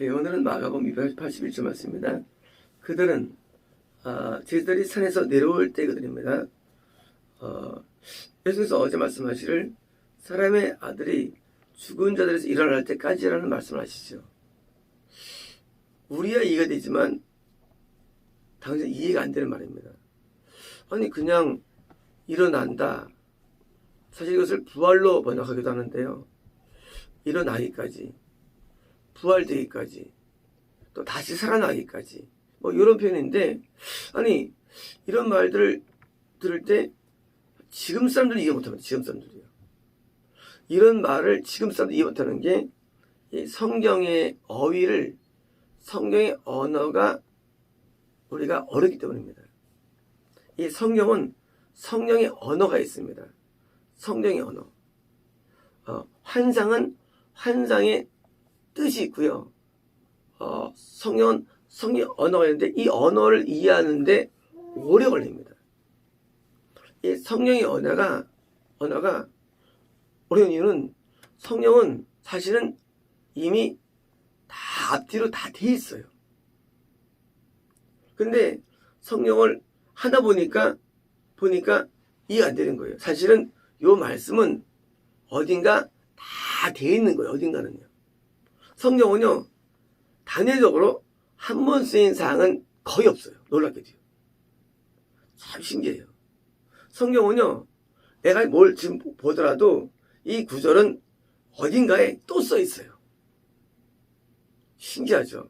오늘은 마가복음 281절 말씀입니다. 그들은 제자들이 산에서 내려올 때 그들입니다. 예수께서 어제 말씀하시를 사람의 아들이 죽은 자들에서 일어날 때까지라는 말씀을 하시죠. 우리야 이해가 되지만 당장 이해가 안 되는 말입니다. 아니 그냥 일어난다. 사실 이것을 부활로 번역하기도 하는데요. 일어나기까지, 부활되기까지, 또 다시 살아나기까지, 뭐 이런 표현인데, 아니 이런 말들을 들을 때 지금 사람들이 이해 못합니다. 지금 사람들이요. 이런 말을 지금 사람들이 이해 못하는 게 이 성경의 어휘를, 성경의 언어가 우리가 어렵기 때문입니다. 이 성경은 성령의 언어가 있습니다. 성령의 언어. 환상은 환상의 뜻이 있고요. 성령은 성령의 언어가 있는데 이 언어를 이해하는데 오래 걸립니다. 이 성령의 언어가 어려운 이유는 성령은 사실은 이미 다 앞뒤로 다 돼 있어요. 근데 성령을 하다 보니까 이해가 안 되는 거예요. 사실은 이 말씀은 어딘가 다 돼 있는 거예요. 어딘가는요. 성경은요, 단회적으로 한 번 쓰인 사항은 거의 없어요. 놀랍게도요. 참 신기해요. 성경은요, 내가 뭘 지금 보더라도 이 구절은 어딘가에 또 써 있어요. 신기하죠?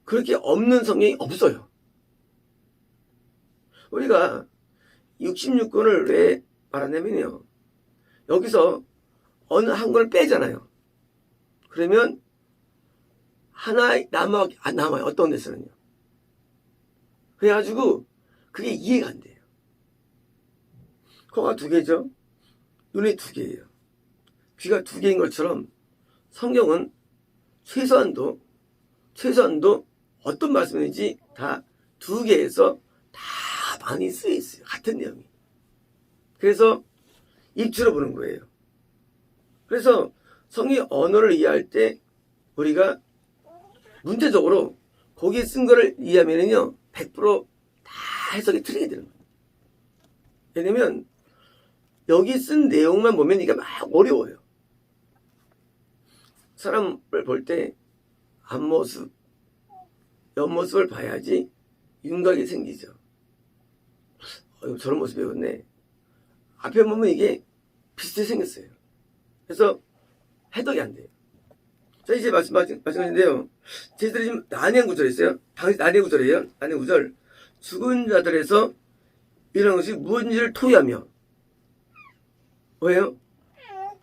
그렇게 없는 성경이 없어요. 우리가 66권을 왜 말하냐면요. 여기서 어느 한 권을 빼잖아요. 그러면 하나 안 남아요. 어떤 데서는요. 그래가지고 그게 이해가 안 돼요. 코가 2개죠. 눈이 2개예요. 귀가 2개인 것처럼 성경은 최소한도 어떤 말씀인지 다 2개에서 다 많이 쓰여 있어요. 같은 내용이. 그래서 입주로 보는 거예요. 그래서 성의 언어를 이해할 때 우리가 문제적으로 거기에 쓴 거를 이해하면은요 100%다 해석이 틀리게 되는 거예요. 왜냐면 여기 쓴 내용만 보면 이게 막 어려워요. 사람을 볼 때 앞모습, 옆모습을 봐야지 윤곽이 생기죠. 저런 모습이었네. 앞에 보면 이게 비슷하게 생겼어요. 그래서 해석이 안 돼요. 자, 이제 말씀하시는데요. 제자들이 지금 난해한 구절이 있어요. 당시 난해 구절이에요. 난해 구절. 죽은 자들에서 이런 것이 무엇인지를 토의하며. 왜요?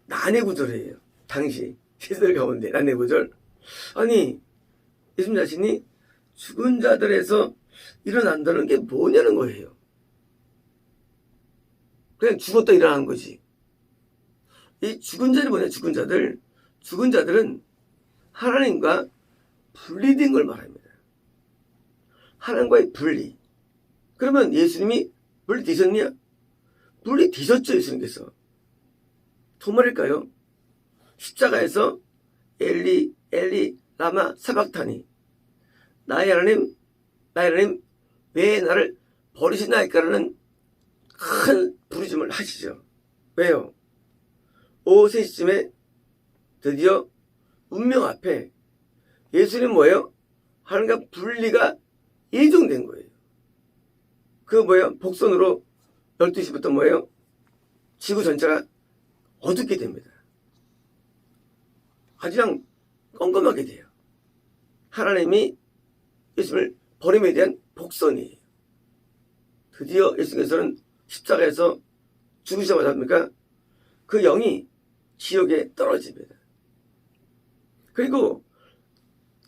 난해 구절이에요. 당시 제자들 가운데 난해 구절. 아니 예수님 자신이 죽은 자들에서 일어난다는 게 뭐냐는 거예요. 그냥 죽었다 일어나는 거지. 이 죽은 자들이 뭐냐? 죽은 자들은 하나님과 분리된 걸 말합니다. 하나님과의 분리. 그러면 예수님이 분리되셨냐? 분리되셨죠. 예수님께서. 정말일까요? 십자가에서 엘리 라마 사박타니, 나의 하나님 왜 나를 버리시나이까라는 큰 부르짖음을 하시죠. 왜요? 오후 3시쯤에 드디어 운명 앞에 예수님 뭐예요? 하나님과 분리가 예정된 거예요. 그 뭐예요? 복선으로 12시부터 뭐예요? 지구 전체가 어둡게 됩니다. 아주 그냥 껌껌하게 돼요. 하나님이 예수님을 버림에 대한 복선이에요. 드디어 예수님께서는 십자가에서 죽으시자마자 합니까? 그 영이 지옥에 떨어집니다. 그리고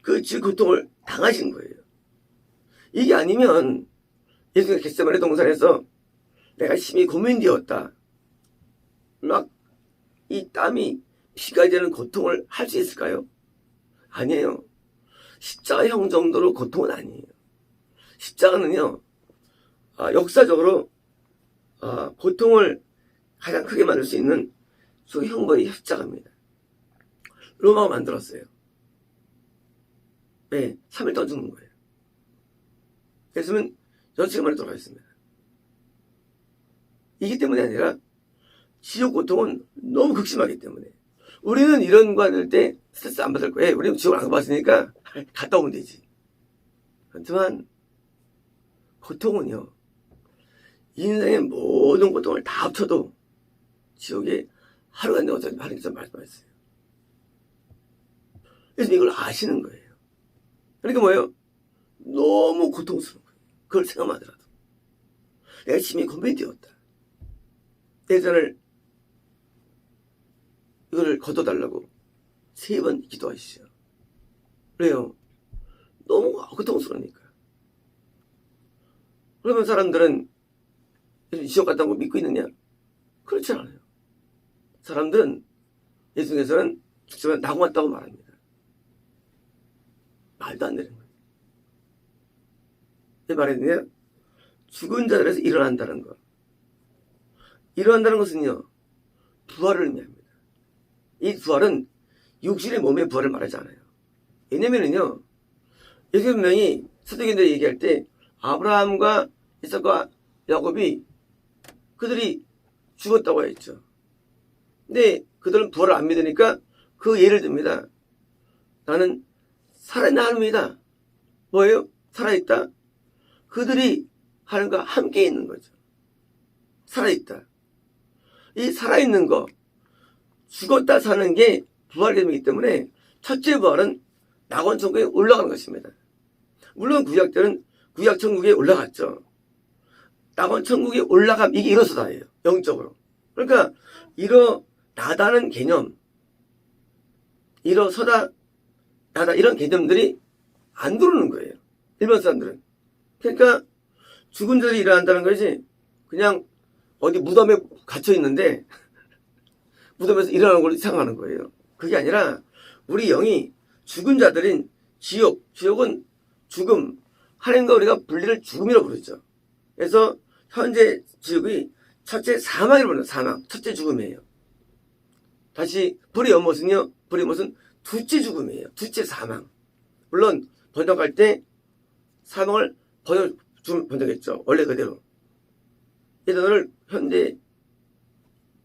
그 고통을 당하신 거예요. 이게 아니면 예수님께서 겟세마네 동산에서 내가 심히 고민되었다. 막 이 땀이 피가 되는 고통을 할 수 있을까요? 아니에요. 십자가형 정도로 고통은 아니에요. 십자가는요, 역사적으로 고통을 가장 크게 만들 수 있는 그 형벌이 십자가입니다. 로마가 만들었어요. 네, 3일 동안 죽는 거예요. 그랬으면 6시간 만에 돌아가셨습니다. 이기 때문이 아니라 지옥 고통은 너무 극심하기 때문에 우리는 이런 거 할 때 스트레스 안 받을 거예요. 우리는 지옥을 안 가봤으니까 갔다 오면 되지. 하지만 고통은요, 인생의 모든 고통을 다 합쳐도 지옥에 하루가 내어서 하나님께서 말씀하셨어요. 그래서 이걸 아시는 거예요. 그러니까 뭐예요? 너무 고통스러운 거예요. 그걸 생각만 하더라도. 내가 심히 고민이 되었다. 예전을 이걸 거둬달라고 3번 기도하시죠. 그래요. 너무 고통스러우니까. 그러면 사람들은 지옥 갔다고 믿고 있느냐? 그렇지 않아요. 사람들은 예수님께서는 죽지만 나고 왔다고 말합니다. 말도 안 되는 거예요. 왜 말했느냐? 죽은 자들에서 일어난다는 것. 일어난다는 것은요, 부활을 의미합니다. 이 부활은 육신의 몸의 부활을 말하지 않아요. 왜냐면은요, 여기 분명히 사도행전에 얘기할 때 아브라함과 이삭과 야곱이 그들이 죽었다고 했죠. 근데 그들은 부활을 안 믿으니까 그 예를 듭니다. 나는 살아있는 하나님이다. 뭐예요? 살아있다. 그들이 하나님과 함께 있는 거죠. 살아있다. 이 살아있는 거, 죽었다 사는 게 부활 개념이기 때문에 첫째 부활은 낙원 천국에 올라가는 것입니다. 물론 구약 때는 구약 천국에 올라갔죠. 낙원 천국에 올라감, 이게 일어서다예요. 영적으로. 그러니까 일어나다는 개념, 일어서다, 나다 이런 개념들이 안 들어오는 거예요. 일반 사람들은. 그러니까 죽은 자들이 일어난다는 거지 그냥 어디 무덤에 갇혀 있는데 무덤에서 일어나는 걸 생각하는 거예요. 그게 아니라 우리 영이 죽은 자들인 지옥은 죽음, 하나님과 우리가 분리를 죽음이라고 부르죠. 그래서 현재 지옥이 첫째 사망이라고 부르는 사망, 첫째 죽음이에요. 다시 불의 연못은요, 불의 연못은 둘째 죽음이에요. 둘째 사망. 물론 번역할 때 사망을 번역했죠. 원래 그대로. 이 단어를 현대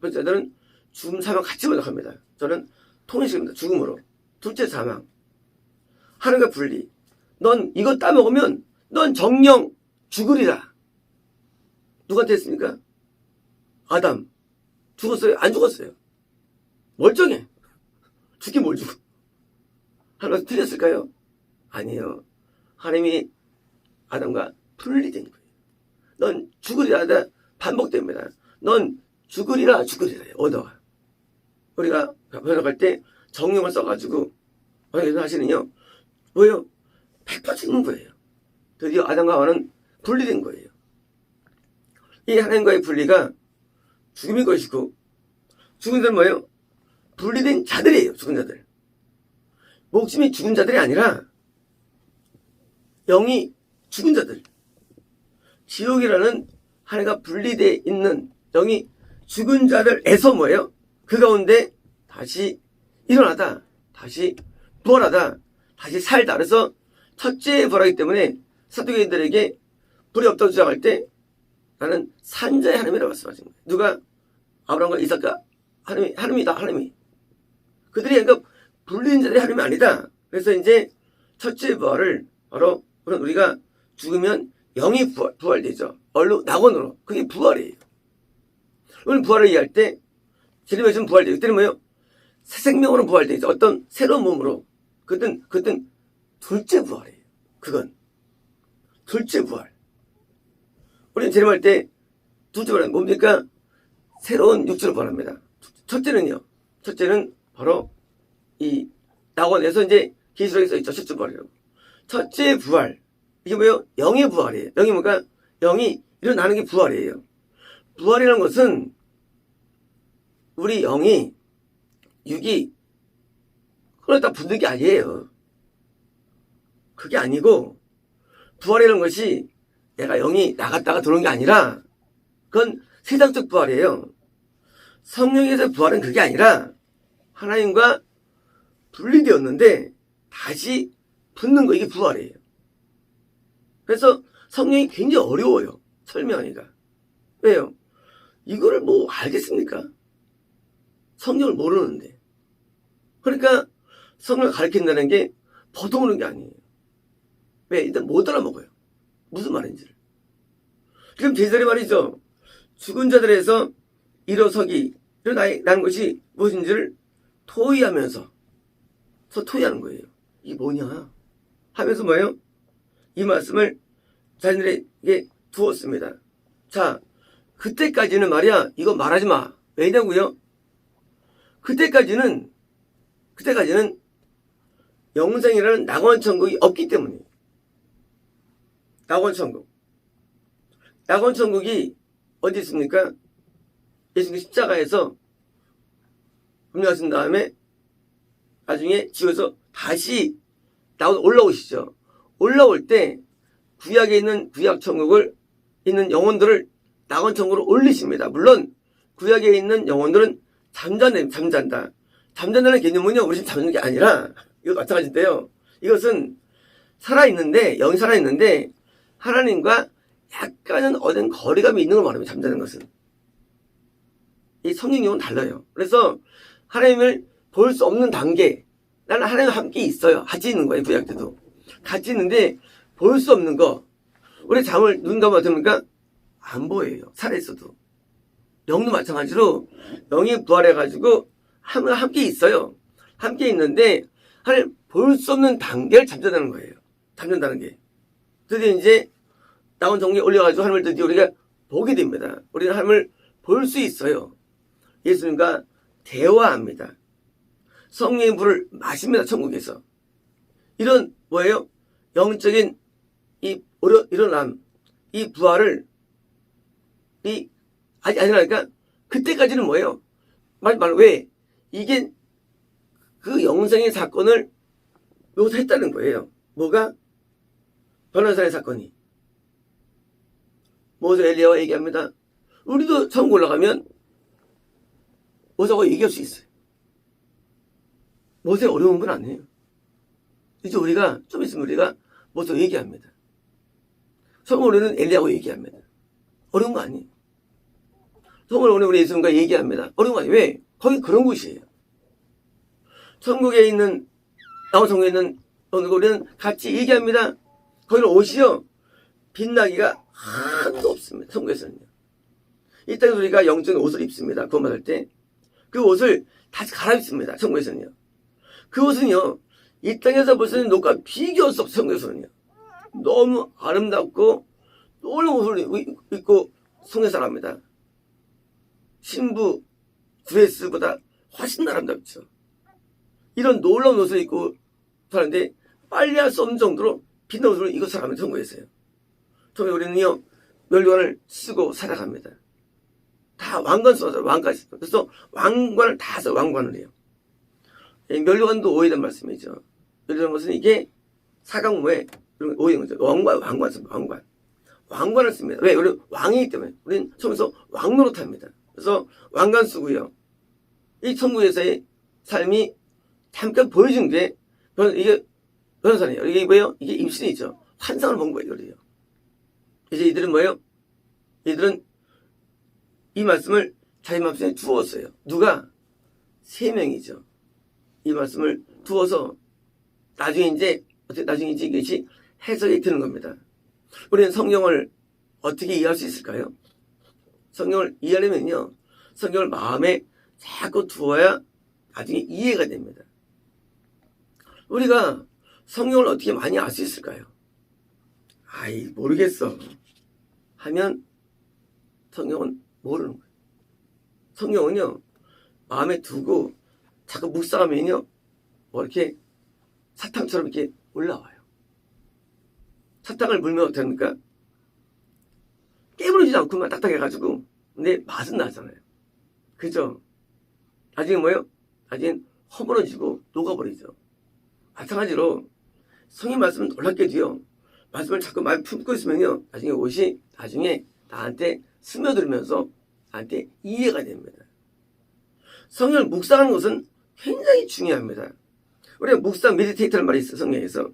번역자들은 죽음, 사망 같이 번역합니다. 저는 통일식입니다. 죽음으로. 둘째 사망. 하나님과 분리. 넌 이거 따먹으면 넌 정령 죽으리라. 누구한테 했습니까? 아담. 죽었어요? 안 죽었어요? 멀쩡해. 죽긴 뭘 죽어. 하나님께서 틀렸을까요? 아니에요. 하나님이 아담과 분리된 거예요. 넌 죽으리라 하다 반복됩니다. 넌 죽으리라 언어가. 우리가 번역할 때 정령을 써가지고 번역해서 하시는요. 뭐예요? 100% 죽는 거예요. 드디어 아담과 하와는 분리된 거예요. 이 하나님과의 분리가 죽음인 것이고 죽은 자는 뭐예요? 분리된 자들이에요. 죽은 자들. 목숨이 죽은 자들이 아니라 영이 죽은 자들. 지옥이라는 하나님과 분리되어 있는 영이 죽은 자들에서 뭐예요? 그 가운데 다시 일어나다, 다시 부활하다, 다시 살다. 그래서 첫째 부활하기 때문에 사도계인들에게 불이 없다고 주장할 때 나는 산자의 하나님이라고 말씀하신 거예요. 누가? 아브라함과 이삭과 하나님이다. 하나님이. 그들이 그러니까 불리는 자들이 하나님이 아니다. 그래서 이제 첫째 부활을 바로 우리가 죽으면 영이 부활되죠. 얼로 낙원으로. 그게 부활이에요. 오늘 부활을 이해할 때 주님의 부활되죠. 그때는 뭐예요? 새 생명으로 부활되죠. 어떤 새로운 몸으로. 그땐 둘째 부활이에요. 그건 둘째 부활. 우리는 재림할 때 둘째 부활은 뭡니까? 새로운 육체로 부활합니다. 첫째는 바로 이 낙원에서 이제 계시록에 써 있죠. 첫째 부활이라고. 첫째 부활. 이게 뭐예요? 영의 부활이에요. 영이 뭔가 영이 일어나는 게 부활이에요. 부활이라는 것은 우리 영이 육이 그러다 붙는 게 아니에요. 그게 아니고 부활이라는 것이 내가 영이 나갔다가 들어온 게 아니라 그건 세상적 부활이에요. 성령에서 부활은 그게 아니라 하나님과 분리되었는데 다시 붙는 거, 이게 부활이에요. 그래서 성령이 굉장히 어려워요. 설명하기가. 왜요? 이거를 뭐 알겠습니까? 성령을 모르는데. 그러니까 성령을 가르친다는 게 보통 오는 게 아니에요. 왜? 일단 못 알아먹어요. 무슨 말인지를. 지금 제자리 말이죠. 죽은 자들에서 일어서기, 일어나는 것이 무엇인지를 토의하면서 토의하는 거예요. 이게 뭐냐? 하면서 뭐예요? 이 말씀을 자신들에게 두었습니다. 자, 그때까지는 말이야, 이거 말하지 마. 왜냐고요? 그때까지는 영생이라는 낙원천국이 없기 때문이에요. 낙원천국. 낙원천국이 어디 있습니까? 예수님 십자가에서 금요하신 다음에 나중에 지옥에서 다시 올라오시죠. 올라올 때 구약에 있는 구약천국을 있는 영혼들을 낙원천국으로 올리십니다. 물론 구약에 있는 영혼들은 잠잔다. 잠잔다는 개념은요, 우리 지금 잠자는 게 아니라 이거 마찬가지인데요. 이것은 살아있는데, 영이 살아있는데 하나님과 약간은 얻은 거리감이 있는 걸 말합니다. 잠자는 것은. 이 성령 영은 달라요. 그래서 하나님을 볼 수 없는 단계, 나는 하나님과 함께 있어요. 같이 있는 거예요. 구약 때도 같이 있는데 볼 수 없는 거. 우리 잠을 눈 감아 됩니까? 안 보여요. 살아있어도. 영도 마찬가지로 영이 부활해가지고 함께 있어요. 함께 있는데 하나님 볼 수 없는 단계를 잠자다는 거예요. 잠잔다는 게. 드디어 이제 나온 정리에 올려가지고 하나님을 드디어 우리가 보게 됩니다. 우리는 하나님을 볼 수 있어요. 예수님과 대화합니다. 성령의 물을 마십니다. 천국에서. 이런 뭐예요? 영적인 이 일어남, 이 부활을 아직 아니라니까 그때까지는 뭐예요? 말 왜? 이게 그 영생의 사건을 묘사했다는 거예요. 뭐가? 변호사의 사건이. 모세 엘리야와 얘기합니다. 우리도 천국 올라가면 모세하고 얘기할 수 있어요. 모세 어려운 건 아니에요. 이제 우리가 좀 있으면 우리가 모세하고 얘기합니다. 천국 우리는 엘리야하고 얘기합니다. 어려운 거 아니에요. 천국을 오늘 우리 예수님과 얘기합니다. 어려운 거 아니에요. 왜? 거기 그런 곳이에요. 천국에 있는 나무천국에 있는 우리는 같이 얘기합니다. 거기는 옷이요 빛나기가 하나도 없습니다. 천국에서는요. 이 땅에서 우리가 영적인 옷을 입습니다. 구원받을 때 그 옷을 다시 갈아입습니다. 천국에서는요. 그 옷은요 이 땅에서 볼 수 있는 옷과 비교할 수 없어요. 천국에서는요. 너무 아름답고 놀라운 옷을 입고 성회살합니다. 신부 드레스보다 훨씬 아름답죠. 이런 놀라운 옷을 입고 사는데 빨리할 수 없는 정도로 빛나는 옷을 입고 살아갑니다. 천국에서요. 처음에 우리는요 멸관을 쓰고 살아갑니다. 다 왕관 써서 왕관 쓰고 그래서 왕관을 다 써 왕관을 해요. 멸관도 오해된 말씀이죠. 멸관이라는 것은 이게 사각모에 오해된 거죠. 왕관 씁니다. 왕관을 씁니다. 왜? 우리 왕이기 때문에 우리는 처음에서 왕 노릇합니다. 그래서 왕관 쓰고요. 이 천국에서의 삶이 잠깐 보여준 게 이게 변호사네요. 이게 뭐예요? 이게 임신이죠. 환상을 본 거예요. 이거를요. 이제 이들은 뭐예요? 이들은 이 말씀을 자기 마음속에 두었어요. 누가? 3명이죠. 이 말씀을 두어서 나중에 이제 이것이 해석이 되는 겁니다. 우리는 성경을 어떻게 이해할 수 있을까요? 성경을 이해하려면요. 성경을 마음에 자꾸 두어야 나중에 이해가 됩니다. 우리가 성경을 어떻게 많이 알 수 있을까요? 모르겠어. 하면 성경은 모르는 거예요. 성경은요, 마음에 두고 자꾸 묵상하면요, 이렇게 사탕처럼 이렇게 올라와요. 사탕을 물면 어떻게 합니까? 깨물어지지 않고만 딱딱해가지고, 근데 맛은 나잖아요. 그죠? 나중에 뭐예요? 나중엔 허물어지고 녹아버리죠. 마찬가지로 성경 말씀은 놀랍게도요. 말씀을 자꾸 많이 품고 있으면요. 나중에 옷이 나한테 스며들면서 나한테 이해가 됩니다. 성경을 묵상하는 것은 굉장히 중요합니다. 우리가 묵상 메디테이터라는 말이 있어요. 성경에서.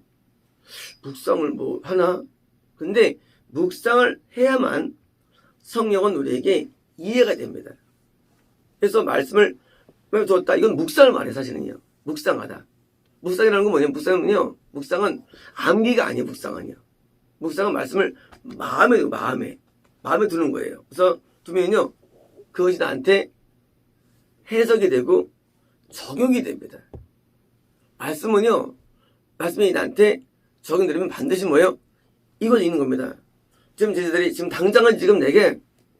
묵상을 뭐 하나? 근데 묵상을 해야만 성령은 우리에게 이해가 됩니다. 그래서 말씀을 줬다. 이건 묵상을 말해 사실은요. 묵상하다. 묵상이라는 건 뭐냐면 묵상은 암기가 아니에요. 묵상은요. 묵상은 말씀을 마음에 두는 거예요. 그래서 두면요 그것이 나한테 해석이 되고 적용이 됩니다. 말씀이 나한테 적용되면 반드시 뭐예요? 이건 있는 겁니다. 지금 제자들이 지금 당장은 지금 내게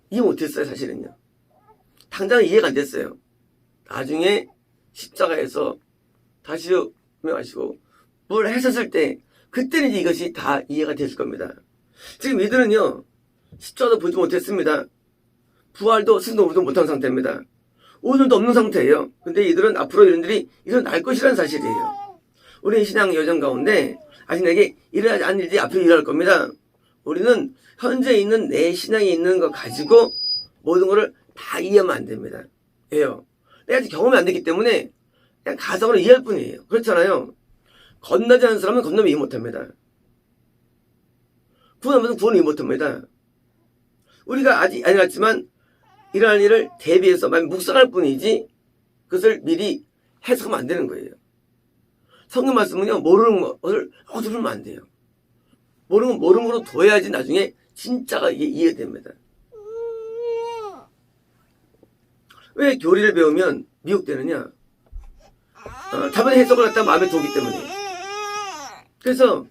이해 못했어요. 사실은요. 당장은 이해가 안 됐어요. 나중에 십자가에서 다시 명하시고 뭘 하셨을 때 그때는 이것이 다 이해가 됐을 겁니다. 지금 이들은요 십자가도 보지 못했습니다. 부활도 스스로 보지 못한 상태입니다. 오늘도 없는 상태예요. 근데 이들은 앞으로 이런들이 일어날 것이라는 사실이에요. 우리 신앙 여정 가운데 아직 내게 일어나지 않은 일들이 앞으로 일어날 겁니다. 우리는 현재 있는 내 신앙에 있는 거 가지고 모든 것을 다 이해하면 안 됩니다. 왜요? 내가 아직 경험이 안 됐기 때문에 그냥 가상으로 이해할 뿐이에요. 그렇잖아요. 건너지 않은 사람은 건너면 이해 못합니다. 구원하면 구원을 이해 못합니다. 우리가 아직 안 일어났지만 일어날 일을 대비해서 묵상할 뿐이지 그것을 미리 해석하면 안 되는 거예요. 성경 말씀은요 모르는 것을 어두르면 안 돼요. 모르는 거로 둬야지 나중에 진짜가 이해됩니다. 왜 교리를 배우면 미혹되느냐? 답은 해석을 갖다 마음에 두기 때문에. 그래서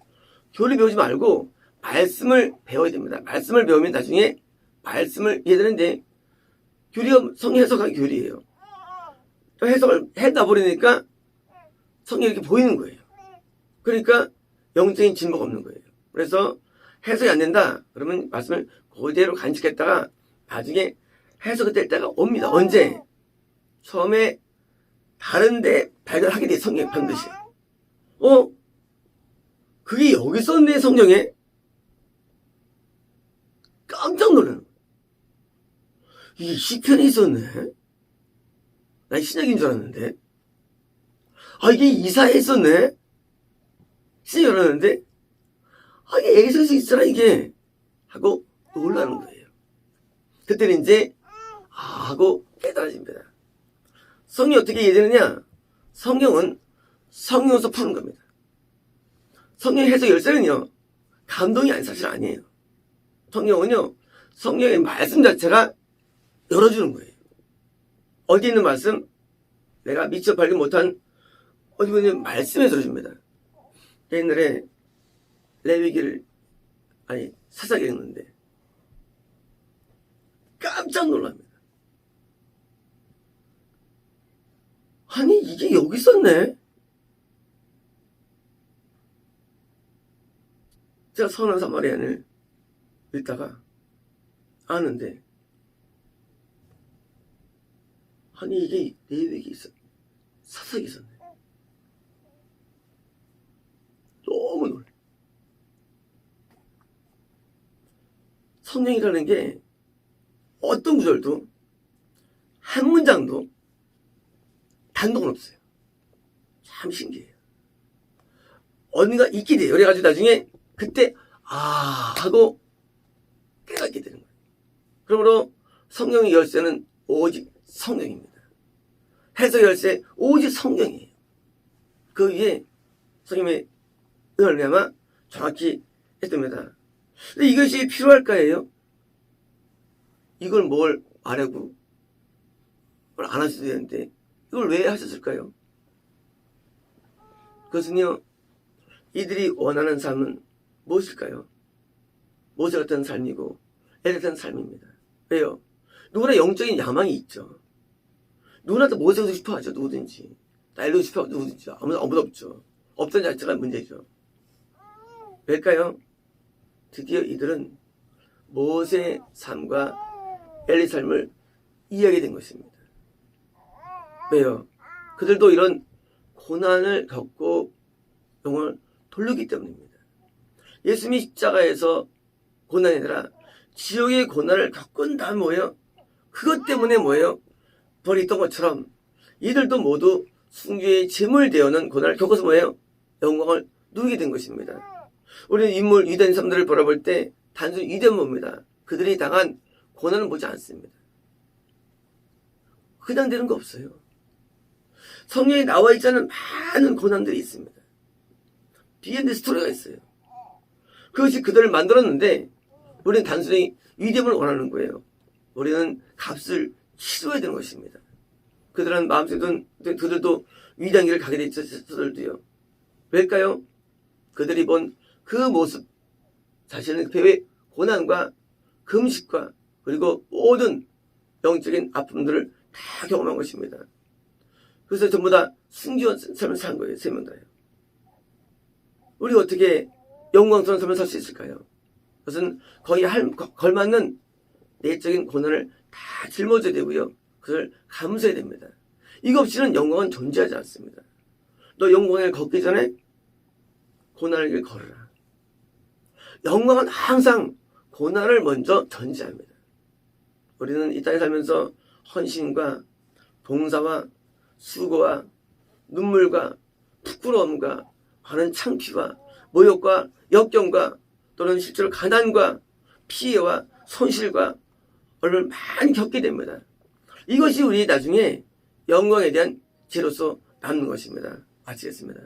교리 배우지 말고 말씀을 배워야 됩니다. 말씀을 배우면 나중에 말씀을 이해되는데 교리가 성경 해석한 교리예요. 또 해석을 해다 버리니까 성경이 이렇게 보이는 거예요. 그러니까 영적인 진보가 없는 거예요. 그래서 해석이 안 된다. 그러면 말씀을 그대로 간직했다가 나중에 해석이 될 때가 옵니다. 언제? 처음에 다른데 발견하게 돼 성경에 반드시. 그게 여기 썼네 성경에. 깜짝 놀라는 거예요. 이게 시편에 있었네. 난 신약인 줄 알았는데. 이게 이사야에 있었네. 신약인 줄 알았는데. 이게 에게서에서 있잖아 이게. 하고 놀라는 거예요. 그때는 이제 하고 깨달아집니다. 성경이 어떻게 이해되느냐? 성경은 성경에서 푸는 겁니다. 성경 해석 열쇠는요 감동이 사실 아니에요. 성경은요 성경의 말씀 자체가 열어주는 거예요. 어디 있는 말씀? 내가 미처 발견 못한 어디 있는 말씀에서 열어줍니다. 옛날에 레위기를 사사기 읽는데 깜짝 놀랍니다. 이게 여기 있었네. 제가 선한 사마리아인을 읽다가 아는데 이게 레위기 사사기 있었네. 너무 놀래. 성경이라는 게 어떤 구절도 한 문장도 단독은 없어요. 참 신기해요. 어딘가 있게 돼요. 그래가지고 나중에 그때 하고 깨닫게 되는 거예요. 그러므로 성경의 열쇠는 오직 성경입니다. 해석 열쇠 오직 성경이에요. 그 위에 성경의 은혜를 아마 정확히 했답니다. 근데 이것이 필요할까요? 이걸 뭘 안 하셔도 되는데 이걸 왜 하셨을까요? 그것은요 이들이 원하는 삶은 무엇일까요? 모세 같은 삶이고 엘리 같은 삶입니다. 왜요? 누구나 영적인 야망이 있죠. 누구나 다 모세 되고 싶어 하죠. 누구든지. 나 엘리 되고 싶어 하죠. 누구든지. 아무도 없죠. 없던 자체가 문제죠. 왜일까요? 드디어 이들은 모세의 삶과 엘리 삶을 이해하게 된 것입니다. 왜요? 그들도 이런 고난을 겪고 영혼을 돌렸기 때문입니다. 예수님이 십자가에서 고난이 아니라 지옥의 고난을 겪은 다음 뭐예요? 그것 때문에 뭐예요? 벌이 있던 것처럼 이들도 모두 순교의 제물 되어는 고난을 겪어서 뭐예요? 영광을 누리게 된 것입니다. 우리는 인물 위대한 사람들을 바라볼 때 단순히 위대한 봅니다. 그들이 당한 고난을 보지 않습니다. 그냥 되는 거 없어요. 성경에 나와 있지 않은 많은 고난들이 있습니다. 비엔드 스토리가 있어요. 그것이 그들을 만들었는데 우리는 단순히 위대함을 원하는 거예요. 우리는 값을 치러야 되는 것입니다. 그들은 마음속에 그들도 위대한 길을 가게 됐었들도요. 왜일까요? 그들이 본 그 모습 자신의 배의 고난과 금식과 그리고 모든 영적인 아픔들을 다 경험한 것입니다. 그래서 전부 다 순기한 삶을 산 거예요. 세 명 다요. 우리 어떻게 영광스러운 삶을 살 수 있을까요? 그것은 거의 걸맞는 내적인 고난을 다 짊어져야 되고요. 그걸 감수해야 됩니다. 이거 없이는 영광은 존재하지 않습니다. 너 영광을 걷기 전에 고난의 길 걸어라. 영광은 항상 고난을 먼저 전제합니다. 우리는 이 땅에 살면서 헌신과 봉사와 수고와 눈물과 부끄러움과 많은 창피와 모욕과 역경과 또는 실제로 가난과 피해와 손실과 얼마를 많이 겪게 됩니다. 이것이 우리 나중에 영광에 대한 죄로서 남는 것입니다. 마치겠습니다.